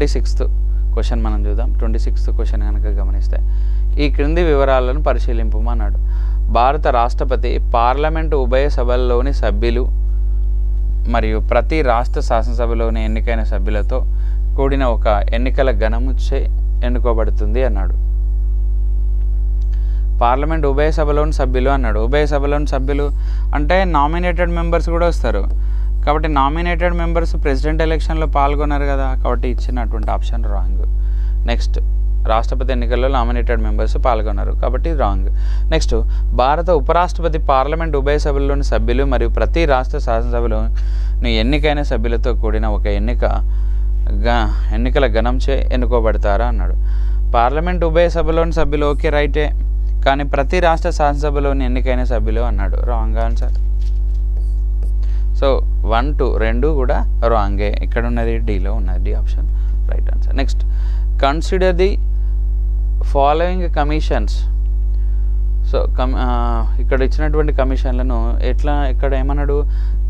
26th question మనం చూద్దాం. 26th question కనుక గమనిస్తే ఈ క్రింది వివరాలను పరిశీలింపమన్నాడు. భారత రాష్ట్రపతి పార్లమెంటు ఉభయ సభల్లోని సభ్యులు మరియు ప్రతి రాష్ట్ర శాసనసభలోని ఎన్నికైన సభ్యులతో కూడిన ఒక ఎన్నికల గణముచే ఎన్నుకోబడుతుంది అన్నాడు. పార్లమెంట్ ఉభయ సభలోని సభ్యులు అన్నాడు. ఉభయ సభలోని సభ్యులు అంటే నామినేటెడ్ మెంబర్స్ కూడా వస్తారు. కాబట్టి నామినేటెడ్ మెంబర్స్ ప్రెసిడెంట్ ఎలక్షన్లో పాల్గొన్నారు కదా, కాబట్టి ఇచ్చినటువంటి ఆప్షన్ రాంగ్. నెక్స్ట్, రాష్ట్రపతి ఎన్నికల్లో నామినేటెడ్ మెంబర్స్ పాల్గొన్నారు కాబట్టి రాంగ్. నెక్స్ట్, భారత ఉపరాష్ట్రపతి పార్లమెంట్ ఉభయ సభల్లోని సభ్యులు మరియు ప్రతి రాష్ట్ర శాసనసభలోని ఎన్నికైన సభ్యులతో కూడిన ఒక ఎన్నికల గణంచే ఎన్నుకోబడతారా అన్నాడు. పార్లమెంట్ ఉభయ సభలోని సభ్యులు ఓకే రైటే, కానీ ప్రతి రాష్ట్ర శాసనసభలోని ఎన్నికైన సభ్యులు అన్నాడు. Wrong answer. సో 1, 2 రెండు కూడా రాంగే. ఇక్కడ ఉన్నది డీలో ఉన్నది, D option right answer. Next, consider the following commissions. So ఇక్కడ ఇచ్చినటువంటి కమిషన్లను ఇక్కడ ఏమన్నాడు,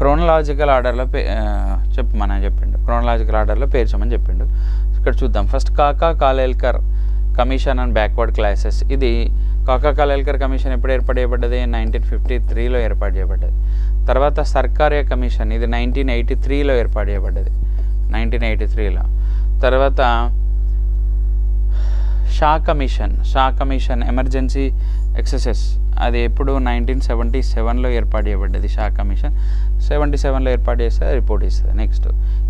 క్రోనలాజికల్ ఆర్డర్లో చెప్పిండు. క్రోనలాజికల్ ఆర్డర్లో పేర్చమని చెప్పిండు. ఇక్కడ చూద్దాం. ఫస్ట్ కాకా Kalelkar commission and backward classes. ఇది కాకా కాలేల్కర్ కమిషన్ ఎప్పుడు ఏర్పాటు చేయబడ్డది? 1953లో ఏర్పాటు చేయబడ్డది. తర్వాత సర్కారియా కమిషన్, ఇది 1983లో ఏర్పాటు చేయబడ్డది, 1983లో. తర్వాత షా కమిషన్ ఎమర్జెన్సీ ఎక్సెసెస్, అది ఎప్పుడు 1977లో ఏర్పాటు చేయబడ్డది. షా కమిషన్ 77లో ఏర్పాటు చేస్తే రిపోర్ట్ ఇస్తుంది. నెక్స్ట్,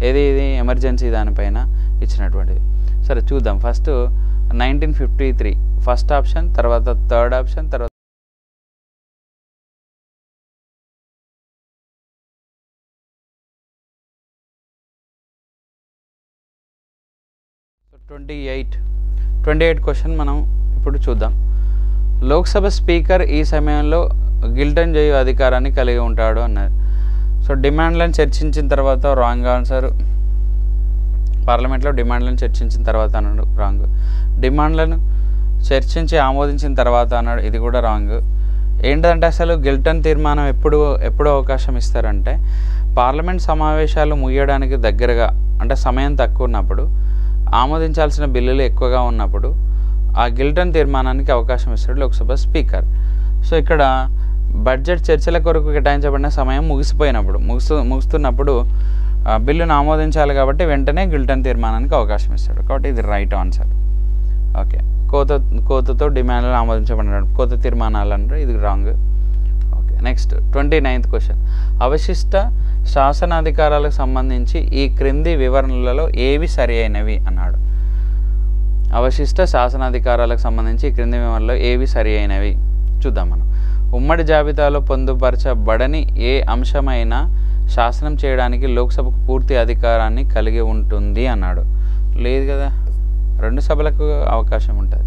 ఇది ఎమర్జెన్సీ దానిపైన ఇచ్చినటువంటిది. సరే చూద్దాం. ఫస్ట్ 1953 ఫస్ట్ ఆప్షన్, తర్వాత థర్డ్ ఆప్షన్, తర్వాత 28 క్వశ్చన్ మనం ఇప్పుడు చూద్దాం. లోక్సభ స్పీకర్ ఈ సమయంలో గిల్టన్ చేయు అధికారాన్ని కలిగి ఉంటాడు అన్నారు. సో డిమాండ్లను చర్చించిన తర్వాత రాంగ్ ఆన్సర్. పార్లమెంట్లో డిమాండ్లను చర్చించిన తర్వాత అన్నాడు, రాంగ్. డిమాండ్లను చర్చించి ఆమోదించిన తర్వాత అన్నాడు, ఇది కూడా రాంగ్. ఏంటంటే అసలు గిల్టన్ తీర్మానం ఎప్పుడు అవకాశం ఇస్తారంటే పార్లమెంట్ సమావేశాలు ముగియడానికి దగ్గరగా, అంటే సమయం తక్కువ ఉన్నప్పుడు, ఆమోదించాల్సిన బిల్లులు ఎక్కువగా ఉన్నప్పుడు ఆ గిల్టన్ తీర్మానానికి అవకాశం ఇస్తాడు లోక్సభ స్పీకర్. సో ఇక్కడ బడ్జెట్ చర్చల కొరకు కేటాయించబడిన సమయం ముగుస్తున్నప్పుడు బిల్లును ఆమోదించాలి కాబట్టి వెంటనే గిల్టన్ తీర్మానానికి అవకాశం ఇస్తాడు. కాబట్టి ఇది రైట్ ఆన్సర్. ఓకే, కోతతో డిమాండ్లు ఆమోదించబడిన కోత తీర్మానాలు అంటే ఇది wrong. Okay, next 29th question. అవశిష్ట శాసనాధికారాలకు సంబంధించి ఈ క్రింది వివరణలలో ఏవి సరి అయినవి అన్నాడు. అవశిష్ట శాసనాధికారాలకు సంబంధించి ఈ క్రింది వివరణలో ఏవి సరి అయినవి చూద్దాం మనం. ఉమ్మడి జాబితాలో పొందుపరచబడని ఏ అంశమైనా శాసనం చేయడానికి లోక్సభకు పూర్తి అధికారాన్ని కలిగి ఉంటుంది అన్నాడు. లేదు కదా, 2 సభలకు అవకాశం ఉంటుంది.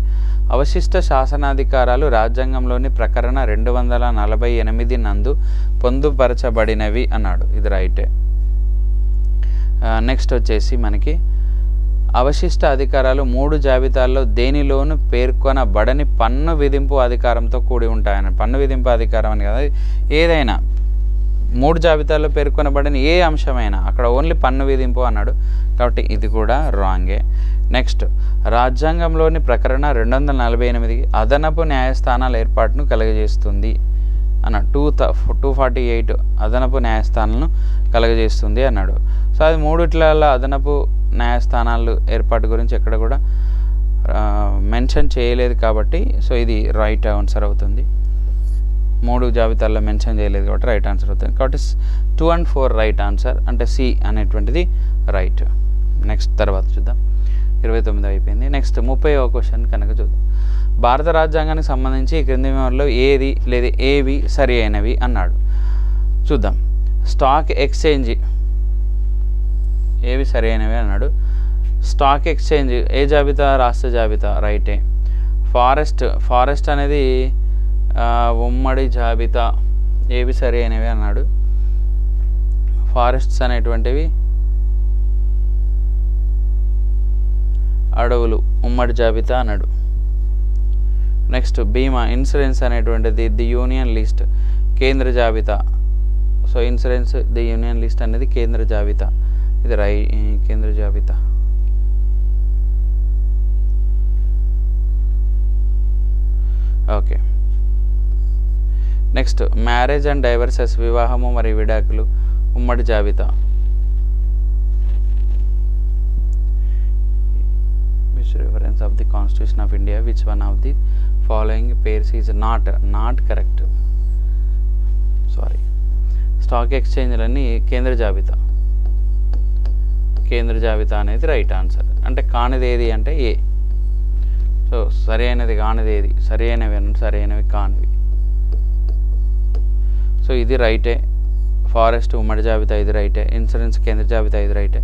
అవశిష్ట శాసనాధికారాలు రాజ్యాంగంలోని ప్రకరణ 248 నందు పొందుపరచబడినవి అన్నాడు. ఇది రైటే. నెక్స్ట్ వచ్చేసి మనకి అవశిష్ట అధికారాలు 3 జాబితాల్లో దేనిలోనూ పేర్కొనబడని పన్ను విధింపు అధికారంతో కూడి ఉంటాయని. పన్ను విధింపు అధికారం అని కదా, ఏదైనా 3 జాబితాల్లో పేర్కొనబడని ఏ అంశమైనా అక్కడ ఓన్లీ పన్ను విధింపు అన్నాడు. కాబట్టి ఇది కూడా రాంగే. నెక్స్ట్, రాజ్యాంగంలోని ప్రకరణ 248 అదనపు న్యాయస్థానాల ఏర్పాటును కలుగజేస్తుంది అన్నాడు. 248 అదనపు న్యాయస్థానాలను కలుగజేస్తుంది అన్నాడు. సో అది 3 అదనపు న్యాయస్థానాలు ఏర్పాటు గురించి ఎక్కడ కూడా మెన్షన్ చేయలేదు కాబట్టి సో ఇది రైట్ ఆన్సర్ అవుతుంది. 3 జాబితాల్లో మెన్షన్ చేయలేదు కాబట్టి రైట్ ఆన్సర్ అవుతుంది. కాబట్టి 2 and 4 రైట్ ఆన్సర్, అంటే సి అనేటువంటిది రైట్. నెక్స్ట్ తర్వాత చూద్దాం. 29 అయిపోయింది. నెక్స్ట్ 30వ క్వశ్చన్ కనుక చూద్దాం. భారత రాజ్యాంగానికి సంబంధించి ఈ క్రింది వివరణలో ఏది లేదా ఏవి సరి అయినవి అన్నాడు. చూద్దాం. స్టాక్ ఎక్స్చేంజ్ ఏవి సరి అయినవి అన్నాడు. స్టాక్ ఎక్స్చేంజ్ ఏ జాబితా? రాష్ట్ర జాబితా, రైటే. ఫారెస్ట్ అనేది ఉమ్మడి జాబితా, ఏవి సరి అయినవి అన్నాడు. ఫారెస్ట్స్ అనేటువంటివి అడవులు, ఉమ్మడి జాబితా అన్నాడు. నెక్స్ట్ బీమా ఇన్సూరెన్స్ అనేటువంటిది ది యూనియన్ లిస్ట్, కేంద్ర జాబితా. So insurance the union list అనేది కేంద్ర జాబితా, ఇది కేంద్ర జాబితా. Okay. Next marriage and divorces, వివాహము మరియు విడాకులు, ఉమ్మడి జాబితా. Which reference of the constitution of India, which one of the following pairs is not correct. Sorry, stock ఎక్స్చేంజ్లన్నీ కేంద్ర జాబితా. కేంద్ర జాబితా అనేది రైట్ ఆన్సర్. అంటే కానిది ఏది అంటే ఏ. సో సరి అయినది కానిది ఏది, సరి అయినవి అంటే సరి అయినవి కానివి. సో ఇది రైటే. ఫారెస్ట్ ఉమ్మడి జాబితా ఇది రైటే. ఇన్సూరెన్స్ కేంద్ర జాబితా ఇది రైటే.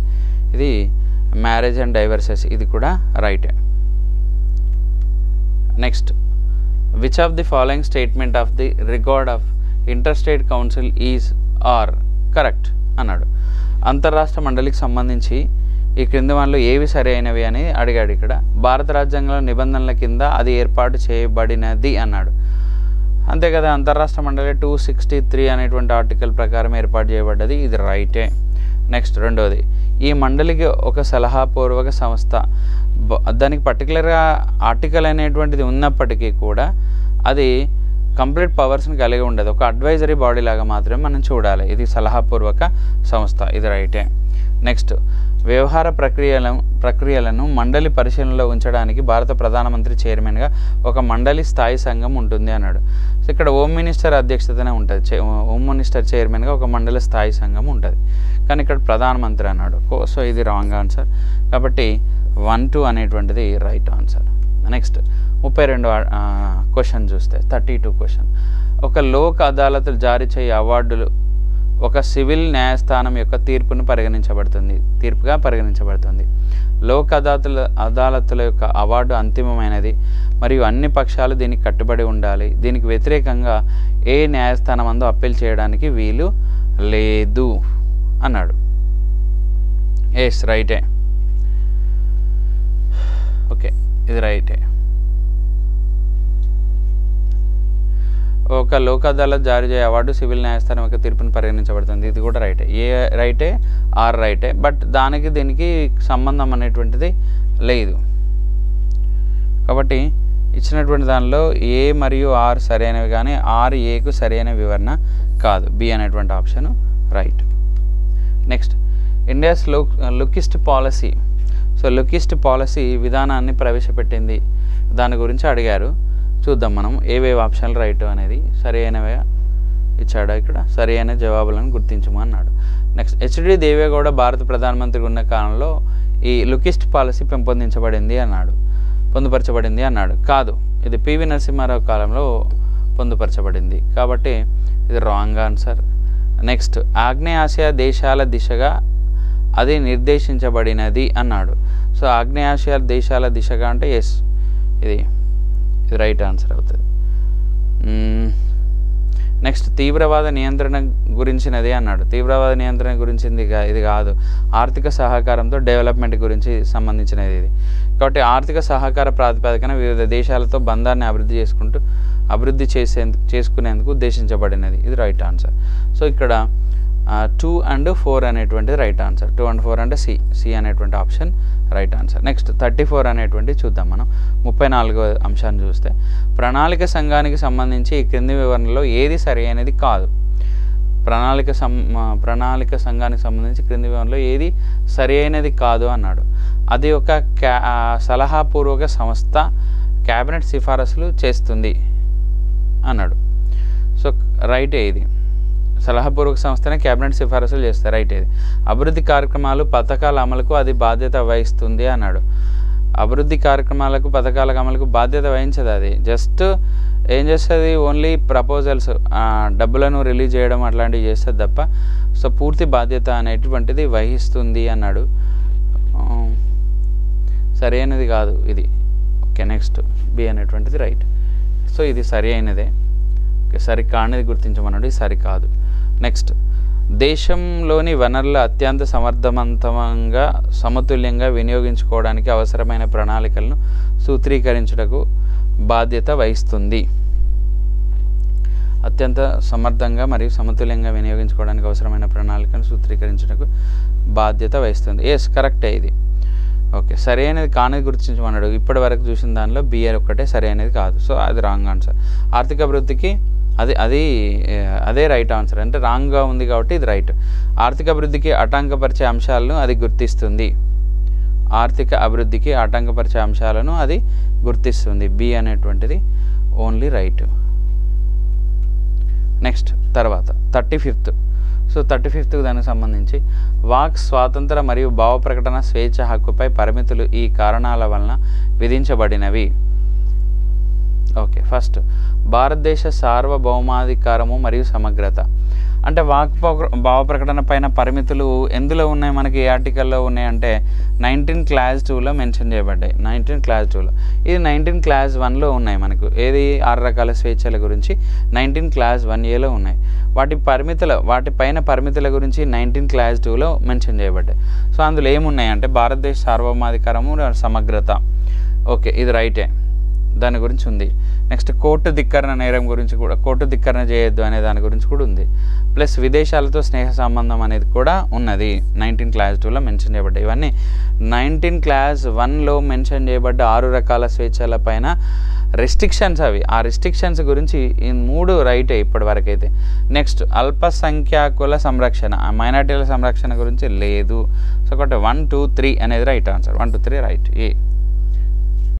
ఇది మ్యారేజ్ అండ్ డైవర్సెస్ ఇది కూడా రైటే. Next, which of the following statement of the record of inter state council is are correct అన్నాడు. అంతర్రాష్ట్ర మండలికి సంబంధించి ఈ క్రింది వాటిలో ఏవి సరి అయినవి అని అడిగాడు. ఇక్కడ భారత రాజ్యాంగంలో నిబంధనల కింద అది ఏర్పాటు చేయబడినది అన్నాడు. అంతే కదా, అంతర్రాష్ట్ర మండలి 263 అనేటువంటి ఆర్టికల్ ప్రకారం ఏర్పాటు చేయబడ్డది, ఇది రైటే. నెక్స్ట్ రెండోది, ఈ మండలికి ఒక సలహాపూర్వక సంస్థ, దానికి పర్టికులర్గా ఆర్టికల్ అనేటువంటిది ఉన్నప్పటికీ కూడా అది కంప్లీట్ పవర్స్ని కలిగి ఉండదు, ఒక అడ్వైజరీ బాడీ లాగా మాత్రమే మనం చూడాలి. ఇది సలహాపూర్వక సంస్థ, ఇది రైటే. నెక్స్ట్, వ్యవహార ప్రక్రియలను మండలి పరిశీలనలో ఉంచడానికి భారత ప్రధానమంత్రి చైర్మన్గా ఒక మండలి స్థాయి సంఘం ఉంటుంది అన్నాడు. సో ఇక్కడ హోమ్ మినిస్టర్ అధ్యక్షతనే ఉంటుంది. హోమ్ మినిస్టర్ చైర్మన్గా ఒక మండలి స్థాయి సంఘం ఉంటుంది, కానీ ఇక్కడ ప్రధానమంత్రి అన్నాడు. సో ఇది రాంగ్ ఆన్సర్. కాబట్టి 1, 2 అనేటువంటిది రైట్ ఆన్సర్. నెక్స్ట్ 32వ క్వశ్చన్ చూస్తే 32 క్వశ్చన్, ఒక లోక్ అదాలతులు జారీ చేయే అవార్డులు ఒక సివిల్ న్యాయస్థానం యొక్క తీర్పుగా పరిగణించబడుతుంది. లోక్ అదాలతుల యొక్క అవార్డు అంతిమమైనది మరియు అన్ని పక్షాలు దీనికి కట్టుబడి ఉండాలి. దీనికి వ్యతిరేకంగా ఏ న్యాయస్థానం అందు అప్పీల్ చేయడానికి వీలు లేదు అన్నాడు. ఎస్ రైటే. ఓకే, ఇది రైటే. ఒక లోక్ అదాలత్ జారీ చేయ అవార్డు సివిల్ న్యాయస్థానం యొక్క తీర్పును పరిగణించబడుతుంది, ఇది కూడా రైటే. ఏ రైటే, ఆర్ రైటే. బట్ దానికి దీనికి సంబంధం అనేటువంటిది లేదు. కాబట్టి ఇచ్చినటువంటి దానిలో ఏ మరియు ఆర్ సరైనవి, కానీ ఆర్ ఏకు సరైన వివరణ కాదు. బి అనేటువంటి option right. Next, India's Look East policy. So Look East policy విధానాన్ని ప్రవేశపెట్టింది, దాని గురించి అడిగారు. చూద్దాం మనం ఏవేవి ఆప్షన్లు రైట్ అనేది. సరి అయినవే ఇచ్చాడు. ఇక్కడ సరి అయిన జవాబులను గుర్తించము అన్నాడు. నెక్స్ట్, హెచ్డి దేవేగౌడ భారత ప్రధానమంత్రి ఉన్న కాలంలో ఈ లుకిస్ట్ పాలసీ పొందుపరచబడింది అన్నాడు. కాదు, ఇది పివి నరసింహారావు కాలంలో పొందుపరచబడింది. కాబట్టి ఇది రాంగ్ ఆన్సర్. నెక్స్ట్, ఆగ్నేయాసియా దేశాల దిశగా అది నిర్దేశించబడినది అన్నాడు. సో ఆగ్నేయాసియా దేశాల దిశగా అంటే ఎస్, ఇది రైట్ ఆన్సర్ అవుతుంది. నెక్స్ట్, తీవ్రవాద నియంత్రణ గురించినది అన్నాడు. తీవ్రవాద నియంత్రణ గురించింది ఇది కాదు, ఆర్థిక సహకారంతో డెవలప్మెంట్ గురించి సంబంధించినది ఇది. కాబట్టి ఆర్థిక సహకార ప్రాతిపదికన వివిధ దేశాలతో బంధాన్ని అభివృద్ధి చేసుకునేందుకు ఉద్దేశించబడినది, ఇది రైట్ ఆన్సర్. సో ఇక్కడ 2 and 4 అనేటువంటిది రైట్ ఆన్సర్. 2 and 4 అంటే సి అనేటువంటి ఆప్షన్ రైట్ ఆన్సర్. నెక్స్ట్ 34 అనేటువంటి చూద్దాం మనం. 34వ అంశాన్ని చూస్తే, ప్రణాళిక సంఘానికి సంబంధించి ఈ క్రింది వివరణలో ఏది సరి అయినది కాదు. ప్రణాళిక సంఘానికి సంబంధించి క్రింది వివరణలో ఏది సరి అయినది కాదు అన్నాడు. అది ఒక సలహాపూర్వక సంస్థ క్యాబినెట్ సిఫారసులు చేస్తుంది అన్నాడు. సో రైటే ఇది. సలహాపూర్వక సంస్థనే క్యాబినెట్ సిఫారసులు చేస్తారు, రైట్ ఇది. అభివృద్ధి కార్యక్రమాలు పథకాల అమలుకు అది బాధ్యత వహిస్తుంది అన్నాడు. అభివృద్ధి కార్యక్రమాలకు పథకాల అమలుకు బాధ్యత వహించదు, అది జస్ట్ ఏం చేస్తుంది, ఓన్లీ ప్రపోజల్స్ డబ్బులను రిలీజ్ చేయడం అట్లాంటివి చేస్తుంది తప్ప సో పూర్తి బాధ్యత అనేటువంటిది వహిస్తుంది అన్నాడు. సరి అయినది కాదు ఇది. ఓకే, నెక్స్ట్ బి అనేటువంటిది రైట్. సో ఇది సరి అయినదే. ఓకే, సరి కానిది గుర్తించమన్నాడు, ఇది సరి కాదు. నెక్స్ట్, దేశంలోని వనరులు అత్యంత సమర్థవంతంగా సమతుల్యంగా వినియోగించుకోవడానికి అవసరమైన ప్రణాళికలను సూత్రీకరించుటకు బాధ్యత వహిస్తుంది. అత్యంత సమర్థంగా మరియు సమతుల్యంగా వినియోగించుకోవడానికి అవసరమైన ప్రణాళికను సూత్రీకరించుటకు బాధ్యత వహిస్తుంది. ఎస్ కరెక్టే ఇది. ఓకే, సరే అనేది కానేది గుర్తించమన్నాడు. ఇప్పటి వరకు చూసిన దానిలో బిఆర్ ఒక్కటే సరే అనేది కాదు. సో అది రాంగ్ ఆన్సర్. ఆర్థిక అభివృద్ధికి అదే రైట్ ఆన్సర్. అంటే రాంగ్గా ఉంది కాబట్టి ఇది రైట్. ఆర్థిక అభివృద్ధికి ఆటంకపరిచే అంశాలను అది గుర్తిస్తుంది. ఆర్థిక అభివృద్ధికి ఆటంకపరిచే అంశాలను అది గుర్తిస్తుంది. బి అనేటువంటిది ఓన్లీ రైట్. నెక్స్ట్ తర్వాత 35th. సో 35th దానికి సంబంధించి వాక్ స్వాతంత్ర మరియు భావ ప్రకటన స్వేచ్ఛ హక్కుపై పరిమితులు ఈ కారణాల వలన విధించబడినవి. ఓకే, ఫస్ట్ భారతదేశ సార్వభౌమాధికారము మరియు సమగ్రత. అంటే భావ ప్రకటన పైన పరిమితులు ఎందులో ఉన్నాయి మనకి, ఏ ఆర్టికల్లో ఉన్నాయంటే 19 Clause 2లో మెన్షన్ చేయబడ్డాయి. 19 Clause 2లో. ఇది 19 Clause 1లో ఉన్నాయి మనకు. ఏది 6 రకాల స్వేచ్ఛల గురించి 19 Clause 1Aలో ఉన్నాయి. వాటిపైన పరిమితుల గురించి 19 Clause 2లో మెన్షన్ చేయబడ్డాయి. సో అందులో ఏమున్నాయంటే భారతదేశ సార్వభౌమాధికారము సమగ్రత. ఓకే, ఇది రైటే, దాని గురించి ఉంది. నెక్స్ట్ కోర్టు ధిక్కరణ నేరం గురించి కూడా, కోర్టు ధిక్కరణ చేయొద్దు అనే దాని గురించి కూడా ఉంది. ప్లస్ విదేశాలతో స్నేహ సంబంధం అనేది కూడా ఉన్నది 19 Clause 2లో మెన్షన్ చేయబడ్డాయి. ఇవన్నీ 19 Clause 1లో మెన్షన్ చేయబడ్డ 6 రకాల స్వేచ్ఛల పైన రెస్ట్రిక్షన్స్ అవి. ఆ రెస్ట్రిక్షన్స్ గురించి ఈ 3 రైటే ఇప్పటి వరకు అయితే. నెక్స్ట్ అల్పసంఖ్యాకుల సంరక్షణ, మైనార్టీల సంరక్షణ గురించి లేదు. సో ఒకటి 1, 2, 3 అనేది రైట్ ఆన్సర్. 1, 2, 3 రైట్. ఏ